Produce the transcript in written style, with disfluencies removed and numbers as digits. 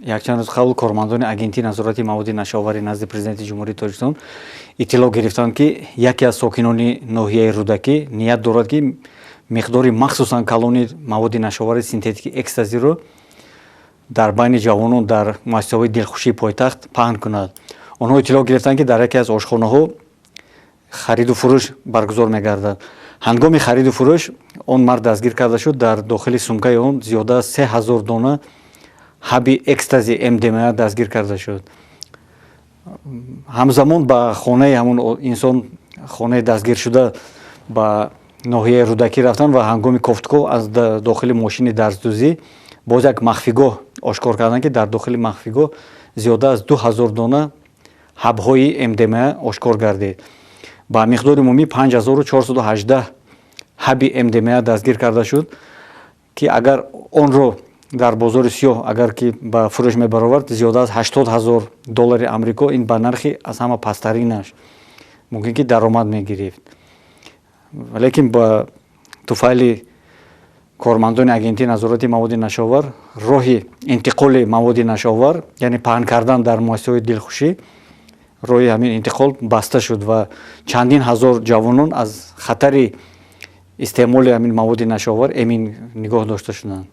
якчанд рӯз қабл кормандони агентии назорати маводи нашовари назди президенти ҷумҳурии Тоҷикистон иттилоъ гирифтанд, ки яке аз сокинони ноҳияи Рудакӣ ният дорад, ки миқдори махсусан калони маводи нашовари синтетики экстазиро дар байни ҷавонон дар муассисаҳои дилхушии пойтахт паҳн кунад. онҳо иттилоъ гирифтанд, ки дар яке аз ошхонаҳо хариду фурӯш баргузор мегардад. ҳангоми хариду фурӯш он мард дастгир карда шуд. Дар дохили сумкаи он зиёда аз 3000 дона ҳаби экстази МДМА дастгир карда шуд. ҳамзамон ба хонаи ҳамон инсон, хонаи дастгиршуда ба ноҳияи Рудакӣ рафтан ва ҳангоми кофткор аз дохили мошини дарздӯзӣ боз як махфигоҳ ошкор карданд, ки дар дохили махфигоҳ зиёда аз 2000 дона ҳабҳои МДМА ошкор гардид. ба миқдори умумӣ 5418 ҳаби МДМА дастгир карда шуд, ки агар онро дар бозори сиёҳ агар ки ба фурӯш мебаровард, зиёда аз 80 000 доллари амрико, ин ба нархи аз ҳама пасттаринаш мумкин ки даромад мегирифт. лекин ба туфайли кормандони агентии назорати маводи нашовар роҳи интиқоли маводи нашовар, яъне паҳн кардан дар муассисаҳои дилхушӣ, роҳи ҳамин интиқол баста шуд ва чандин ҳазор ҷавонон аз хатари истеъмоли ҳамин маводи нашовар эмин нигоҳ дошта шуданд.